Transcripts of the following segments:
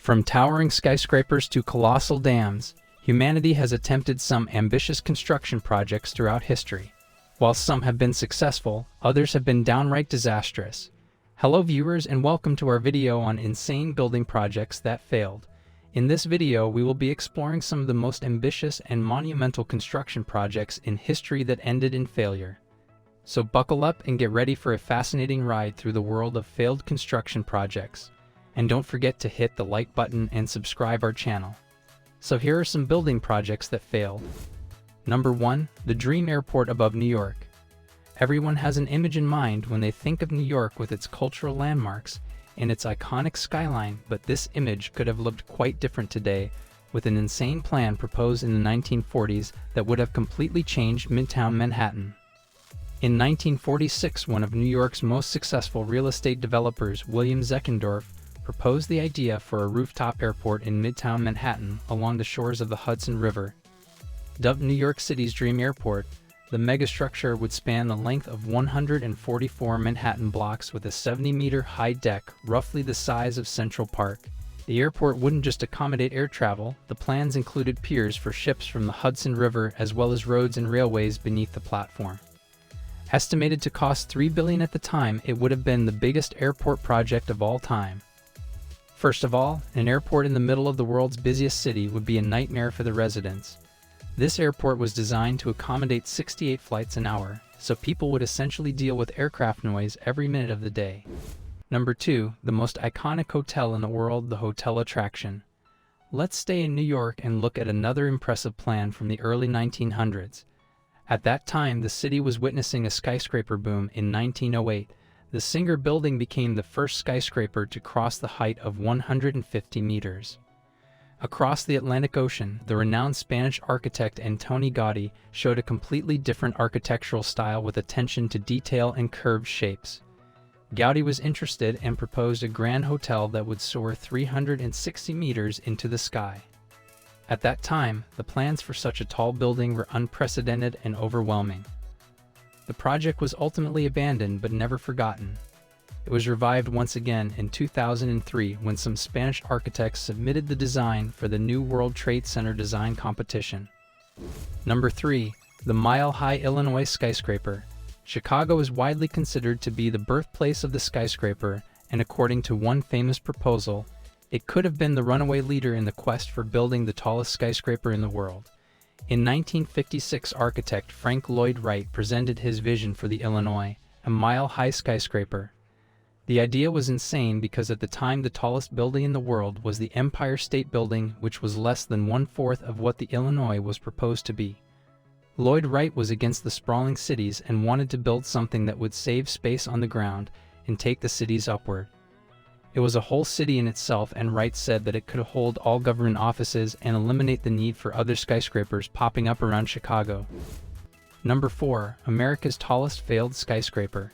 From towering skyscrapers to colossal dams, humanity has attempted some ambitious construction projects throughout history. While some have been successful, others have been downright disastrous. Hello viewers, and welcome to our video on insane building projects that failed. In this video, we will be exploring some of the most ambitious and monumental construction projects in history that ended in failure. So buckle up and get ready for a fascinating ride through the world of failed construction projects. And don't forget to hit the like button and subscribe our channel. So here are some building projects that failed. Number 1. The Dream Airport above New York. Everyone has an image in mind when they think of New York with its cultural landmarks and its iconic skyline, but this image could have looked quite different today with an insane plan proposed in the 1940s that would have completely changed Midtown Manhattan. In 1946, one of New York's most successful real estate developers, William Zeckendorf, proposed the idea for a rooftop airport in Midtown Manhattan along the shores of the Hudson River. Dubbed New York City's Dream Airport, the megastructure would span the length of 144 Manhattan blocks with a 70-meter high deck, roughly the size of Central Park. The airport wouldn't just accommodate air travel. The plans included piers for ships from the Hudson River as well as roads and railways beneath the platform. Estimated to cost $3 billion at the time, it would have been the biggest airport project of all time. First of all, an airport in the middle of the world's busiest city would be a nightmare for the residents. This airport was designed to accommodate 68 flights an hour, so people would essentially deal with aircraft noise every minute of the day. Number 2. The most iconic hotel in the world, the Hotel Attraction. Let's stay in New York and look at another impressive plan from the early 1900s. At that time, the city was witnessing a skyscraper boom. In 1908, the Singer Building became the first skyscraper to cross the height of 150 meters. Across the Atlantic Ocean, the renowned Spanish architect Antoni Gaudí showed a completely different architectural style with attention to detail and curved shapes. Gaudí was interested and proposed a grand hotel that would soar 360 meters into the sky. At that time, the plans for such a tall building were unprecedented and overwhelming. The project was ultimately abandoned but never forgotten. It was revived once again in 2003 when some Spanish architects submitted the design for the new World Trade Center design competition. Number 3. The mile-high Illinois skyscraper. Chicago is widely considered to be the birthplace of the skyscraper, and according to one famous proposal, it could have been the runaway leader in the quest for building the tallest skyscraper in the world. In 1956, architect Frank Lloyd Wright presented his vision for the Illinois, a mile-high skyscraper. The idea was insane because at the time the tallest building in the world was the Empire State Building, which was less than one-fourth of what the Illinois was proposed to be. Lloyd Wright was against the sprawling cities and wanted to build something that would save space on the ground and take the cities upward. It was a whole city in itself, and Wright said that it could hold all government offices and eliminate the need for other skyscrapers popping up around Chicago. Number 4. America's tallest failed skyscraper.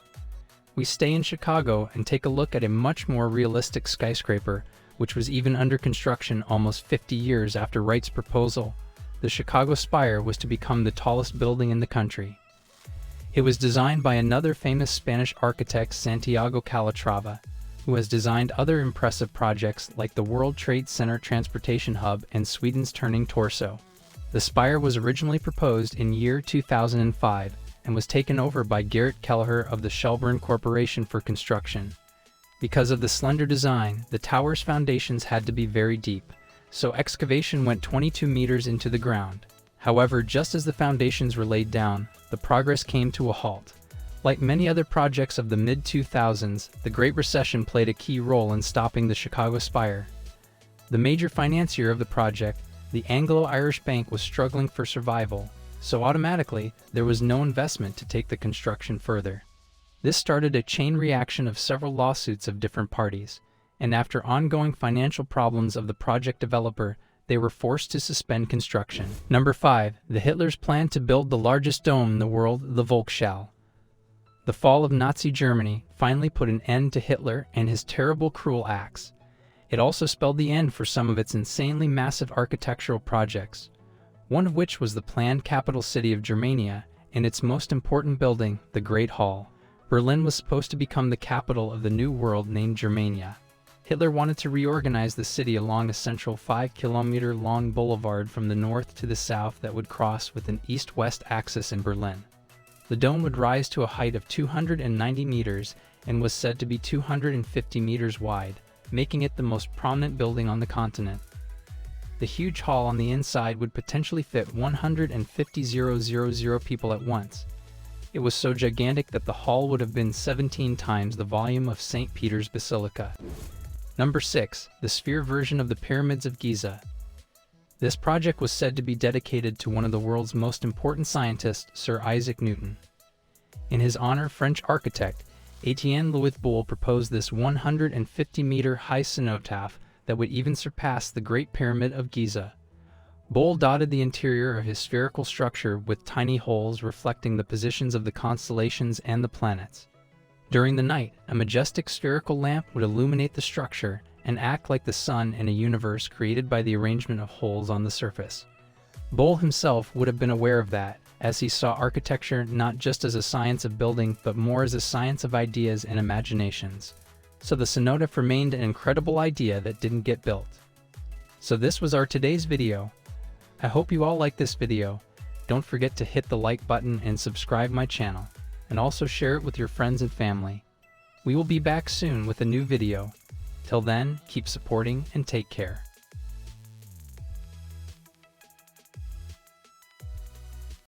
We stay in Chicago and take a look at a much more realistic skyscraper, which was even under construction almost 50 years after Wright's proposal. The Chicago Spire was to become the tallest building in the country. It was designed by another famous Spanish architect, Santiago Calatrava, who has designed other impressive projects like the World Trade Center Transportation Hub and Sweden's Turning Torso. The spire was originally proposed in year 2005 and was taken over by Garrett Kelleher of the Shelburne Corporation for construction. Because of the slender design, the tower's foundations had to be very deep, so excavation went 22 meters into the ground. However, just as the foundations were laid down, the progress came to a halt. Like many other projects of the mid-2000s, the Great Recession played a key role in stopping the Chicago Spire. The major financier of the project, the Anglo-Irish Bank, was struggling for survival, so automatically, there was no investment to take the construction further. This started a chain reaction of several lawsuits of different parties, and after ongoing financial problems of the project developer, they were forced to suspend construction. Number 5. The Hitler's plan to build the largest dome in the world, the Volkshalle. The fall of Nazi Germany finally put an end to Hitler and his terrible, cruel acts. It also spelled the end for some of its insanely massive architectural projects, one of which was the planned capital city of Germania and its most important building, the Great Hall. Berlin was supposed to become the capital of the new world named Germania. Hitler wanted to reorganize the city along a central 5-kilometer-long boulevard from the north to the south that would cross with an east-west axis in Berlin. The dome would rise to a height of 290 meters and was said to be 250 meters wide, making it the most prominent building on the continent. The huge hall on the inside would potentially fit 150,000 people at once. It was so gigantic that the hall would have been 17 times the volume of St. Peter's Basilica. Number 6. The sphere version of the Pyramids of Giza. This project was said to be dedicated to one of the world's most important scientists, Sir Isaac Newton. In his honor, French architect Etienne Louis Boulle proposed this 150-meter-high cenotaph that would even surpass the Great Pyramid of Giza. Boulle dotted the interior of his spherical structure with tiny holes reflecting the positions of the constellations and the planets. During the night, a majestic spherical lamp would illuminate the structure and act like the sun in a universe created by the arrangement of holes on the surface. Boulle himself would have been aware of that, as he saw architecture not just as a science of building but more as a science of ideas and imaginations. So the cenotaph remained an incredible idea that didn't get built. So this was our today's video. I hope you all liked this video. Don't forget to hit the like button and subscribe my channel, and also share it with your friends and family. We will be back soon with a new video. Till then, keep supporting and take care.